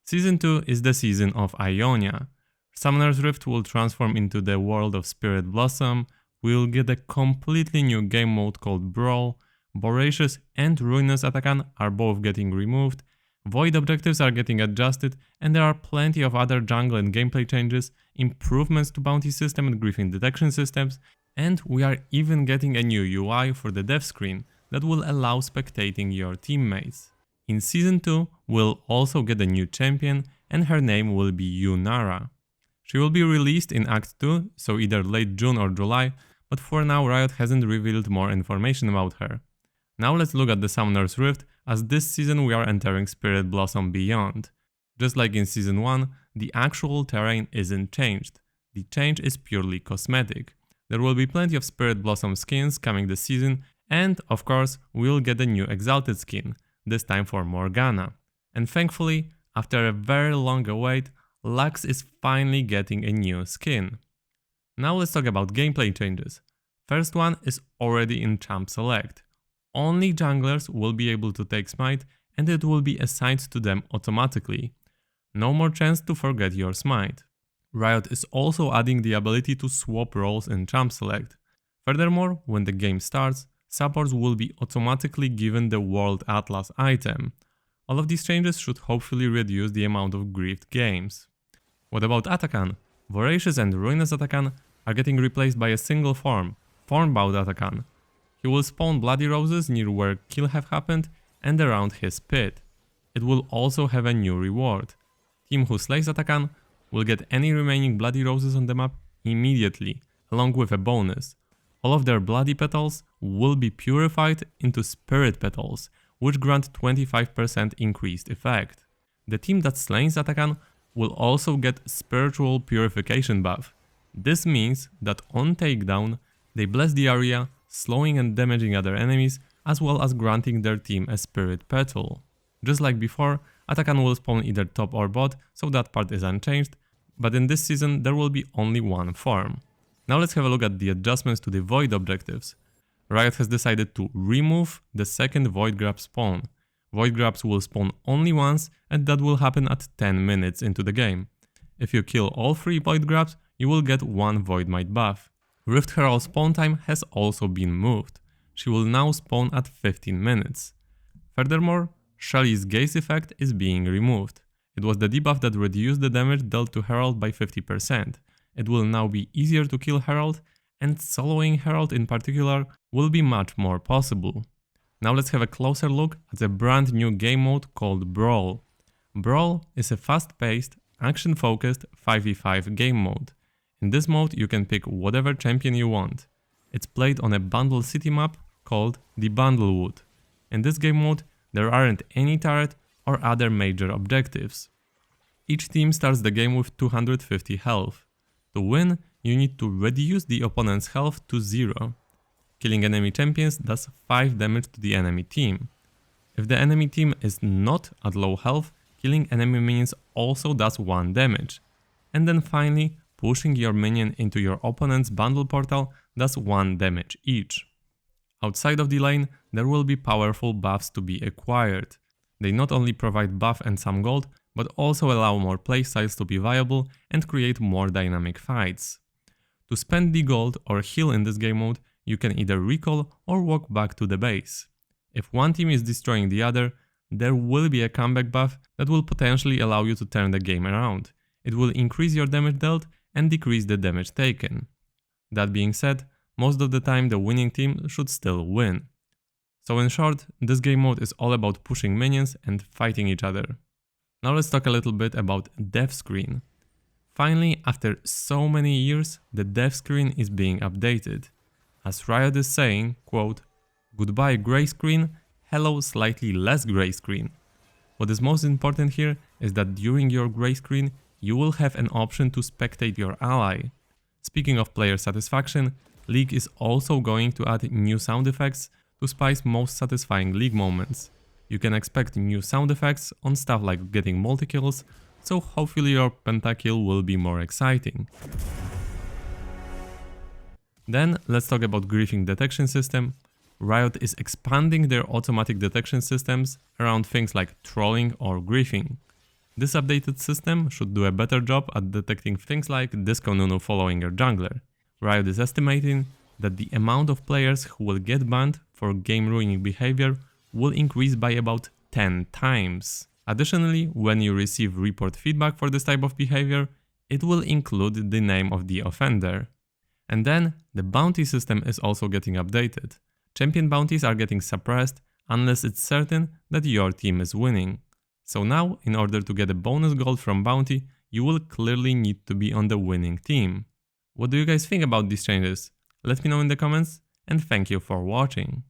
Season 2 is the season of Ionia. Summoner's Rift will transform into the world of Spirit Blossom, we'll get a completely new game mode called Brawl, Voracious and Ruinous Attacan are both getting removed, Void objectives are getting adjusted, and there are plenty of other jungle and gameplay changes, improvements to bounty system and griefing detection systems, and we are even getting a new UI for the dev screen that will allow spectating your teammates. In Season 2, we'll also get a new champion, and her name will be Yunara. She will be released in Act 2, so either late June or July, but for now Riot hasn't revealed more information about her. Now let's look at the Summoner's Rift, as this season we are entering Spirit Blossom Beyond. Just like in Season 1, the actual terrain isn't changed. The change is purely cosmetic. There will be plenty of Spirit Blossom skins coming this season, and of course we'll get a new Exalted skin, this time for Morgana. And thankfully, after a very long await, Lux is finally getting a new skin. Now let's talk about gameplay changes. First one is already in Champ Select. Only junglers will be able to take Smite, and it will be assigned to them automatically. No more chance to forget your Smite. Riot is also adding the ability to swap roles in Champ Select. Furthermore, when the game starts, supports will be automatically given the World Atlas item. All of these changes should hopefully reduce the amount of griefed games. What about Attacan? Voracious and Ruinous Attacan are getting replaced by a single form, Thornbound Attacan. He will spawn bloody roses near where kill have happened and around his pit. It will also have a new reward. Team who slays Attacan will get any remaining bloody roses on the map immediately, along with a bonus. All of their bloody petals will be purified into spirit petals, which grant 25% increased effect. The team that slays Attacan will also get spiritual purification buff. This means that on takedown, they bless the area, slowing and damaging other enemies, as well as granting their team a spirit petal. Just like before, Attacan will spawn either top or bot, so that part is unchanged, but in this season there will be only one form. Now let's have a look at the adjustments to the Void objectives. Riot has decided to remove the second Void Grab spawn. Void Grabs will spawn only once, and that will happen at 10 minutes into the game. If you kill all 3 Void Grabs, you will get 1 Void Might buff. Rift Herald spawn time has also been moved. She will now spawn at 15 minutes. Furthermore, Shelly's Gaze effect is being removed. It was the debuff that reduced the damage dealt to Herald by 50%. It will now be easier to kill Herald, and soloing Herald in particular will be much more possible. Now let's have a closer look at a brand new game mode called Brawl. Brawl is a fast-paced, action-focused 5v5 game mode. In this mode you can pick whatever champion you want. It's played on a bundle city map called the Bundlewood. In this game mode there aren't any turret or other major objectives. Each team starts the game with 250 health. To win, you need to reduce the opponent's health to 0. Killing enemy champions does 5 damage to the enemy team. If the enemy team is not at low health, killing enemy minions also does 1 damage. And then finally, pushing your minion into your opponent's bundle portal does 1 damage each. Outside of the lane, there will be powerful buffs to be acquired. They not only provide buff and some gold, but also allow more playstyles to be viable and create more dynamic fights. To spend the gold or heal in this game mode, you can either recall or walk back to the base. If one team is destroying the other, there will be a comeback buff that will potentially allow you to turn the game around. It will increase your damage dealt and decrease the damage taken. That being said, most of the time the winning team should still win. So in short, this game mode is all about pushing minions and fighting each other. Now let's talk a little bit about dev screen. Finally, after so many years, the dev screen is being updated. As Riot is saying, quote, "Goodbye gray screen, hello slightly less gray screen." What is most important here is that during your gray screen, you will have an option to spectate your ally. Speaking of player satisfaction, League is also going to add new sound effects to spice most satisfying League moments. You can expect new sound effects on stuff like getting multi-kills, so hopefully your pentakill will be more exciting. Then let's talk about griefing detection system. Riot is expanding their automatic detection systems around things like trolling or griefing. This updated system should do a better job at detecting things like Disco Nunu following your jungler. Riot is estimating that the amount of players who will get banned for game-ruining behavior will increase by about 10 times. Additionally, when you receive report feedback for this type of behavior, it will include the name of the offender. And then, the bounty system is also getting updated. Champion bounties are getting suppressed unless it's certain that your team is winning. So now, in order to get a bonus gold from bounty, you will clearly need to be on the winning team. What do you guys think about these changes? Let me know in the comments, and thank you for watching.